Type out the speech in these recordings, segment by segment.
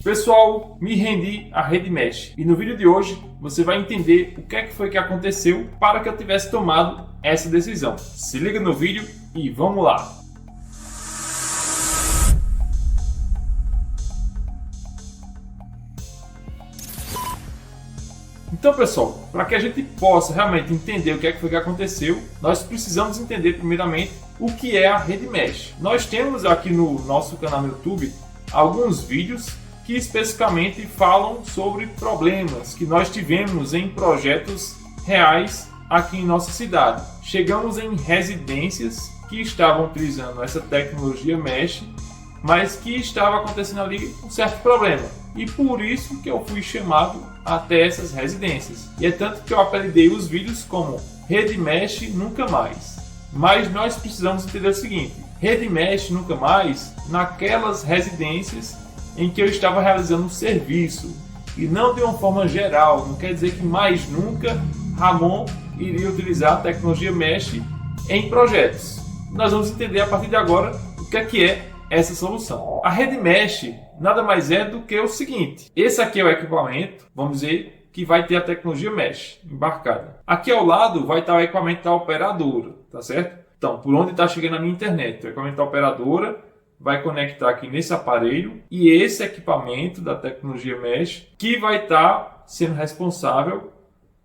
Pessoal, me rendi à rede mesh e no vídeo de hoje você vai entender o que é que foi que aconteceu para que eu tivesse tomado essa decisão. Se liga no vídeo e vamos lá! Então, pessoal, para que a gente possa realmente entender o que é que foi que aconteceu, nós precisamos entender primeiramente o que é a rede mesh. Nós temos aqui no nosso canal no YouTube alguns vídeos que especificamente falam sobre problemas que nós tivemos em projetos reais aqui em nossa cidade. Chegamos em residências que estavam utilizando essa tecnologia mesh, mas que estava acontecendo ali um certo problema. E por isso que eu fui chamado até essas residências. E é tanto que eu apelidei os vídeos como Rede Mesh Nunca Mais. Mas nós precisamos entender o seguinte: Rede Mesh Nunca Mais naquelas residências em que eu estava realizando um serviço, e não de uma forma geral. Não quer dizer que mais nunca Ramon iria utilizar a tecnologia mesh em projetos. Nós vamos entender a partir de agora o que é essa solução. A rede mesh nada mais é do que o seguinte: esse aqui é o equipamento, vamos dizer, que vai ter a tecnologia mesh embarcada. Aqui ao lado vai estar o equipamento da operadora, tá certo? Então, por onde está chegando a minha internet? O equipamento da operadora vai conectar aqui nesse aparelho, e esse equipamento da tecnologia mesh que vai estar sendo responsável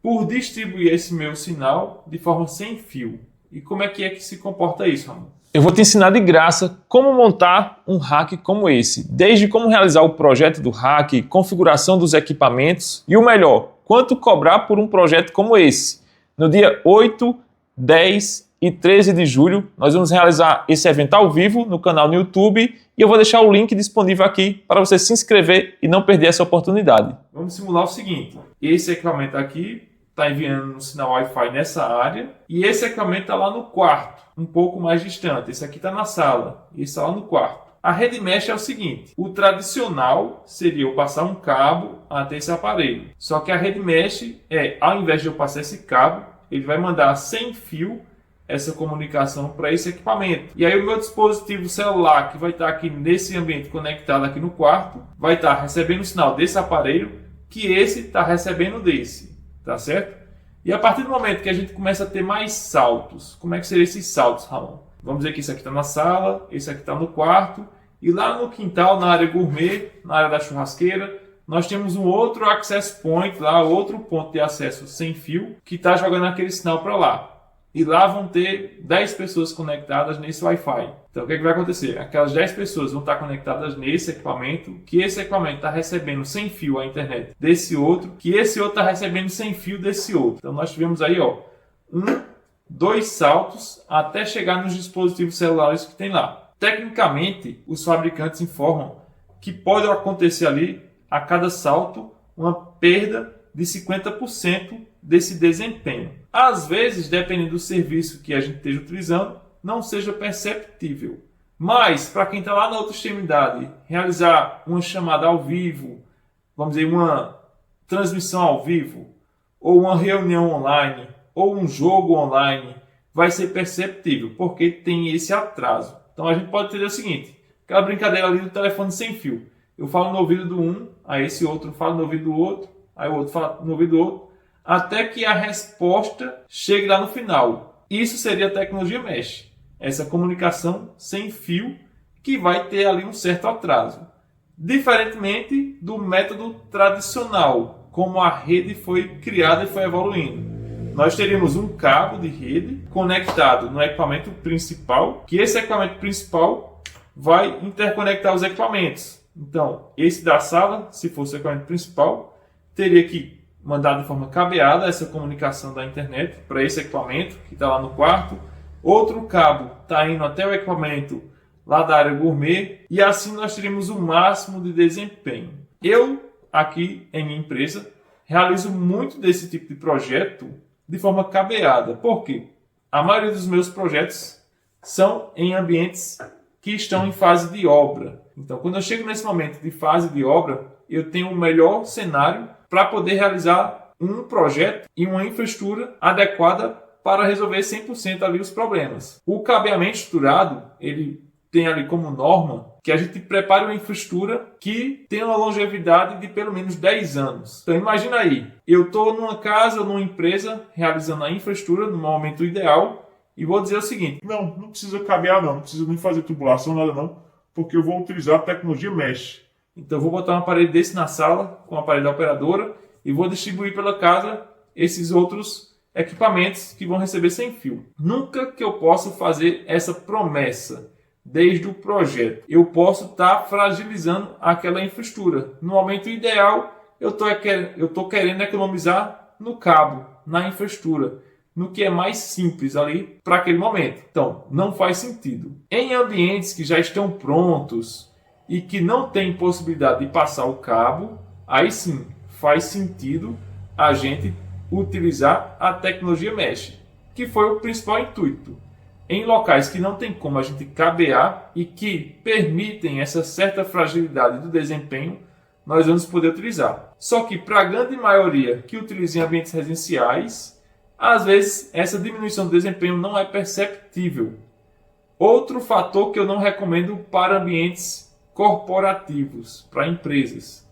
por distribuir esse meu sinal de forma sem fio. E como é que se comporta isso, Ramon? Eu vou te ensinar de graça como montar um rack como esse, desde como realizar o projeto do rack, configuração dos equipamentos e o melhor, quanto cobrar por um projeto como esse. No dia 8, 10 e 13 de julho, nós vamos realizar esse evento ao vivo no canal no YouTube e eu vou deixar o link disponível aqui para você se inscrever e não perder essa oportunidade. Vamos simular o seguinte: esse equipamento aqui está enviando um sinal Wi-Fi nessa área e esse equipamento está lá no quarto, um pouco mais distante. Esse aqui está na sala e esse está lá no quarto. A rede mesh é o seguinte: o tradicional seria eu passar um cabo até esse aparelho. Só que a rede mesh ao invés de eu passar esse cabo, ele vai mandar sem fio essa comunicação para esse equipamento. E aí o meu dispositivo celular, que vai estar aqui nesse ambiente conectado aqui no quarto, vai estar recebendo o sinal desse aparelho, que esse está recebendo desse, tá certo? E a partir do momento que a gente começa a ter mais saltos, como é que seriam esses saltos, Ramon? Vamos dizer que esse aqui está na sala, esse aqui está no quarto, e lá no quintal, na área gourmet, na área da churrasqueira, nós temos um outro access point lá, outro ponto de acesso sem fio, que está jogando aquele sinal para lá. E lá vão ter 10 pessoas conectadas nesse Wi-Fi. Então o que vai acontecer? Aquelas 10 pessoas vão estar conectadas nesse equipamento, que esse equipamento está recebendo sem fio a internet desse outro, que esse outro está recebendo sem fio desse outro. Então nós tivemos aí 2 saltos até chegar nos dispositivos celulares que tem lá. Tecnicamente, os fabricantes informam que pode acontecer ali, a cada salto, uma perda de 50% desse desempenho. Às vezes, dependendo do serviço que a gente esteja utilizando, não seja perceptível. Mas, para quem está lá na outra extremidade, realizar uma chamada ao vivo, vamos dizer, uma transmissão ao vivo, ou uma reunião online, ou um jogo online, vai ser perceptível, porque tem esse atraso. Então, a gente pode entender o seguinte: aquela brincadeira ali do telefone sem fio. Eu falo no ouvido do um, aí esse outro fala no ouvido do outro, aí o outro fala no ouvido do outro, até que a resposta chegue lá no final. Isso seria a tecnologia mesh. Essa comunicação sem fio que vai ter ali um certo atraso. Diferentemente do método tradicional, como a rede foi criada e foi evoluindo. Nós teríamos um cabo de rede conectado no equipamento principal, que esse equipamento principal vai interconectar os equipamentos. Então, esse da sala, se fosse o equipamento principal, teria que mandar de forma cabeada essa comunicação da internet para esse equipamento que está lá no quarto. Outro cabo está indo até o equipamento lá da área gourmet, e assim nós teremos o máximo de desempenho. Eu, aqui em minha empresa, realizo muito desse tipo de projeto de forma cabeada. Por quê? A maioria dos meus projetos são em ambientes que estão em fase de obra. Então, quando eu chego nesse momento de fase de obra, eu tenho o melhor cenário para poder realizar um projeto e uma infraestrutura adequada para resolver 100% ali os problemas. O cabeamento estruturado, ele tem ali como norma que a gente prepare uma infraestrutura que tenha uma longevidade de pelo menos 10 anos. Então imagina aí, eu estou numa casa, numa empresa, realizando a infraestrutura no momento ideal e vou dizer o seguinte: Não precisa cabear não precisa nem fazer tubulação, nada não, porque eu vou utilizar a tecnologia Mesh. então eu vou botar um aparelho desse na sala, com o aparelho da operadora, e vou distribuir pela casa esses outros equipamentos que vão receber sem fio. Nunca que eu possa fazer essa promessa desde o projeto. Eu posso estar fragilizando aquela infraestrutura. No momento ideal, eu estou querendo economizar no cabo, na infraestrutura, no que é mais simples ali para aquele momento. Então, não faz sentido. Em ambientes que já estão prontos e que não tem possibilidade de passar o cabo, aí sim faz sentido a gente utilizar a tecnologia Mesh, que foi o principal intuito. Em locais que não tem como a gente cabear e que permitem essa certa fragilidade do desempenho, nós vamos poder utilizar. Só que para a grande maioria que utiliza em ambientes residenciais, às vezes essa diminuição do desempenho não é perceptível. Outro fator que eu não recomendo para ambientes corporativos, para empresas,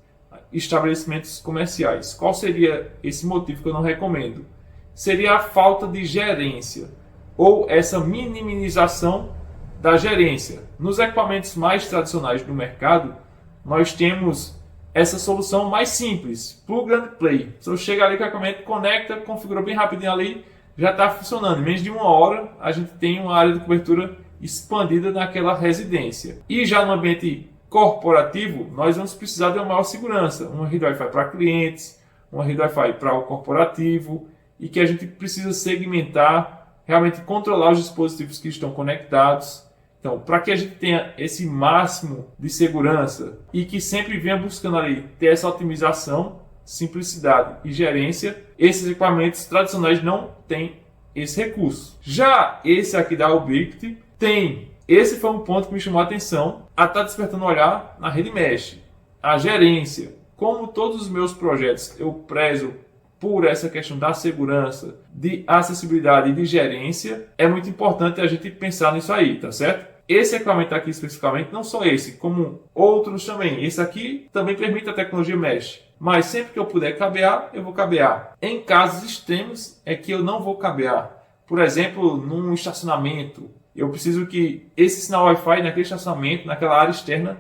estabelecimentos comerciais. Qual seria esse motivo que eu não recomendo? Seria a falta de gerência ou essa minimização da gerência. Nos equipamentos mais tradicionais do mercado, nós temos essa solução mais simples, plug and play. Você chega ali com o equipamento, conecta, configura bem rapidinho ali, já está funcionando. Em menos de 1 hora, a gente tem uma área de cobertura expandida naquela residência. E já no ambiente corporativo, nós vamos precisar de uma maior segurança. Uma rede Wi-Fi para clientes, uma rede Wi-Fi para o corporativo, e que a gente precisa segmentar, realmente controlar os dispositivos que estão conectados. Então, para que a gente tenha esse máximo de segurança e que sempre venha buscando ali ter essa otimização, simplicidade e gerência, esses equipamentos tradicionais não têm esse recurso. Já esse aqui da Ubiquiti tem. Esse foi um ponto que me chamou a atenção, a estar despertando o olhar na rede Mesh. A gerência. Como todos os meus projetos eu prezo por essa questão da segurança, de acessibilidade e de gerência, é muito importante a gente pensar nisso aí, tá certo? Esse equipamento aqui especificamente, não só esse, como outros também. Esse aqui também permite a tecnologia Mesh. Mas sempre que eu puder cabear, eu vou cabear. Em casos extremos é que eu não vou cabear. Por exemplo, num estacionamento, eu preciso que esse sinal Wi-Fi naquele estacionamento, naquela área externa,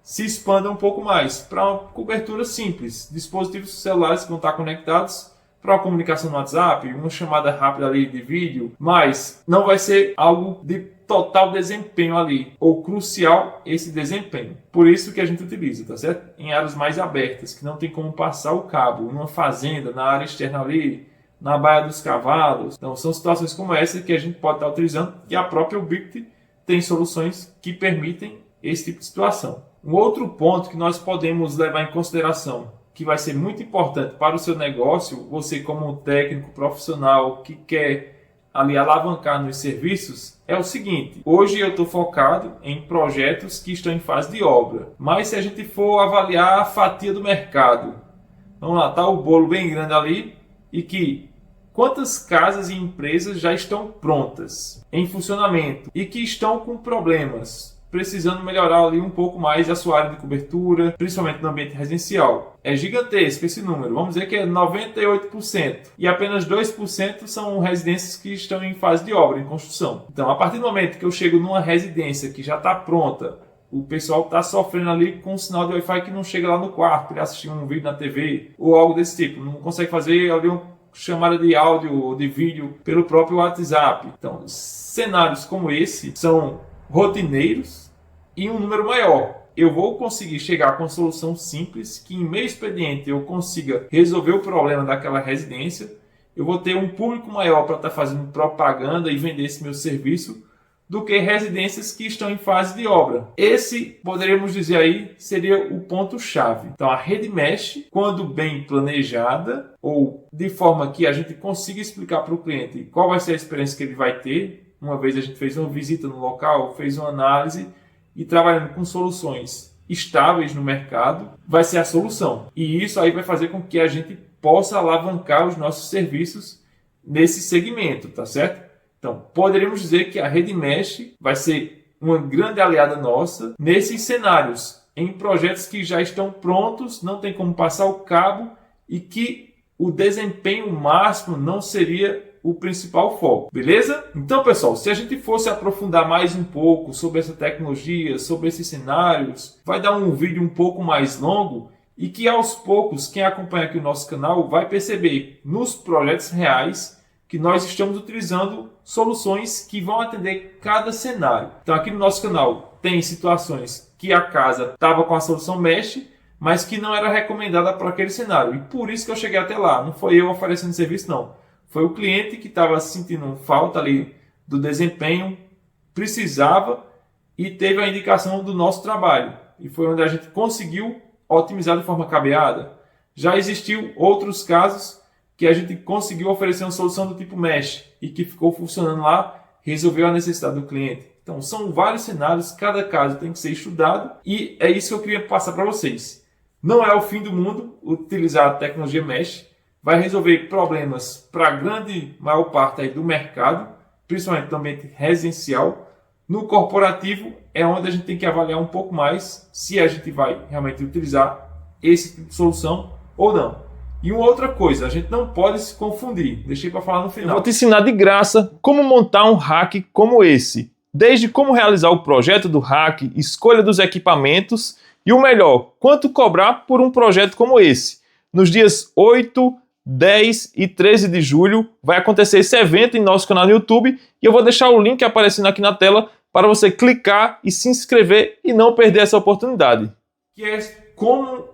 se expanda um pouco mais para uma cobertura simples. Dispositivos celulares que vão estar conectados para uma comunicação no WhatsApp, uma chamada rápida ali de vídeo, mas não vai ser algo de total desempenho ali, ou crucial esse desempenho. Por isso que a gente utiliza, tá certo? Em áreas mais abertas, que não tem como passar o cabo, numa fazenda, na área externa ali, na Baía dos Cavalos. Então são situações como essa que a gente pode estar utilizando, e a própria Ubiquiti tem soluções que permitem esse tipo de situação. Um outro ponto que nós podemos levar em consideração, que vai ser muito importante para o seu negócio, você como um técnico profissional que quer ali alavancar nos serviços, é o seguinte: hoje eu estou focado em projetos que estão em fase de obra, mas se a gente for avaliar a fatia do mercado, vamos lá, está o bolo bem grande ali, e que quantas casas e empresas já estão prontas, em funcionamento, e que estão com problemas, precisando melhorar ali um pouco mais a sua área de cobertura, principalmente no ambiente residencial. É gigantesco esse número, vamos dizer que é 98%, e apenas 2% são residências que estão em fase de obra, em construção. Então, a partir do momento que eu chego numa residência que já está pronta, o pessoal está sofrendo ali com um sinal de Wi-Fi que não chega lá no quarto, para assistir um vídeo na TV, ou algo desse tipo, não consegue fazer ali uma chamada de áudio ou de vídeo pelo próprio WhatsApp. Então, cenários como esse são rotineiros e um número maior. Eu vou conseguir chegar com uma solução simples que em meio expediente eu consiga resolver o problema daquela residência. Eu vou ter um público maior para estar fazendo propaganda e vender esse meu serviço do que residências que estão em fase de obra. Esse, poderíamos dizer aí, seria o ponto-chave. Então, a rede Mesh, quando bem planejada, ou de forma que a gente consiga explicar para o cliente qual vai ser a experiência que ele vai ter. Uma vez a gente fez uma visita no local, fez uma análise, e trabalhando com soluções estáveis no mercado, vai ser a solução. E isso aí vai fazer com que a gente possa alavancar os nossos serviços nesse segmento, tá certo? Então, poderíamos dizer que a rede Mesh vai ser uma grande aliada nossa nesses cenários, em projetos que já estão prontos, não tem como passar o cabo e que o desempenho máximo não seria o principal foco, beleza? Então, pessoal, se a gente fosse aprofundar mais um pouco sobre essa tecnologia, sobre esses cenários, vai dar um vídeo um pouco mais longo e que aos poucos, quem acompanha aqui o nosso canal vai perceber nos projetos reais que nós estamos utilizando soluções que vão atender cada cenário. Então, aqui no nosso canal tem situações que a casa estava com a solução Mesh, mas que não era recomendada para aquele cenário. E por isso que eu cheguei até lá. Não foi eu oferecendo serviço, não. Foi o cliente que estava sentindo falta ali do desempenho, precisava e teve a indicação do nosso trabalho. E foi onde a gente conseguiu otimizar de forma cabeada. Já existiu outros casos que a gente conseguiu oferecer uma solução do tipo Mesh e que ficou funcionando lá, resolveu a necessidade do cliente. Então são vários cenários, cada caso tem que ser estudado e é isso que eu queria passar para vocês. Não é o fim do mundo utilizar a tecnologia Mesh, vai resolver problemas para a grande maior parte aí do mercado, principalmente no ambiente residencial. No corporativo é onde a gente tem que avaliar um pouco mais se a gente vai realmente utilizar esse tipo de solução ou não. E uma outra coisa, a gente não pode se confundir, deixei para falar no final. Eu vou te ensinar de graça como montar um rack como esse, desde como realizar o projeto do rack, escolha dos equipamentos e o melhor, quanto cobrar por um projeto como esse. Nos dias 8, 10 e 13 de julho vai acontecer esse evento em nosso canal no YouTube e eu vou deixar o link aparecendo aqui na tela para você clicar e se inscrever e não perder essa oportunidade. Que é como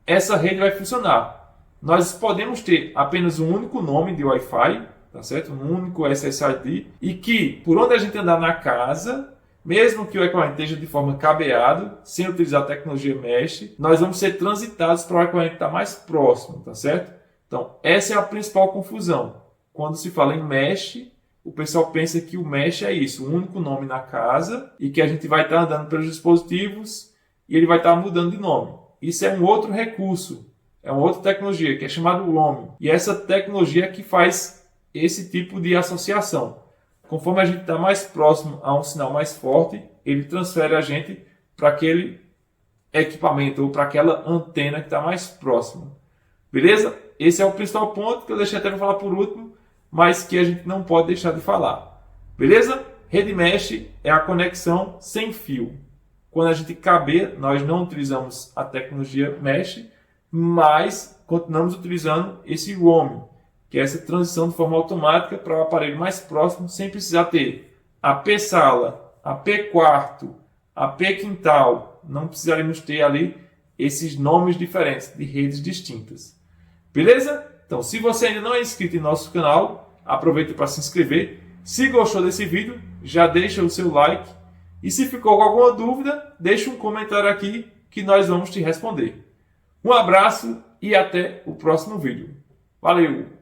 essa rede vai funcionar. Nós podemos ter apenas um único nome de Wi-Fi, tá certo? Um único SSID e que por onde a gente andar na casa, mesmo que o equipamento esteja de forma cabeado, sem utilizar a tecnologia Mesh, nós vamos ser transitados para o equipamento que está mais próximo, tá certo? Então, essa é a principal confusão. Quando se fala em Mesh, o pessoal pensa que o Mesh é isso, um único nome na casa e que a gente vai estar andando pelos dispositivos e ele vai estar mudando de nome. Isso é um outro recurso, é uma outra tecnologia que é chamada roaming. E essa tecnologia é que faz esse tipo de associação. Conforme a gente está mais próximo a um sinal mais forte, ele transfere a gente para aquele equipamento ou para aquela antena que está mais próxima. Beleza? Esse é o principal ponto que eu deixei até para falar por último, mas que a gente não pode deixar de falar. Beleza? Rede Mesh é a conexão sem fio. Quando a gente caber, nós não utilizamos a tecnologia Mesh, mas continuamos utilizando esse roaming, que é essa transição de forma automática para o aparelho mais próximo, sem precisar ter AP sala, AP quarto, AP quintal. Não precisaremos ter ali esses nomes diferentes de redes distintas. Beleza? Então, se você ainda não é inscrito em nosso canal, aproveite para se inscrever. Se gostou desse vídeo, já deixa o seu like. E se ficou com alguma dúvida, deixa um comentário aqui que nós vamos te responder. Um abraço e até o próximo vídeo. Valeu!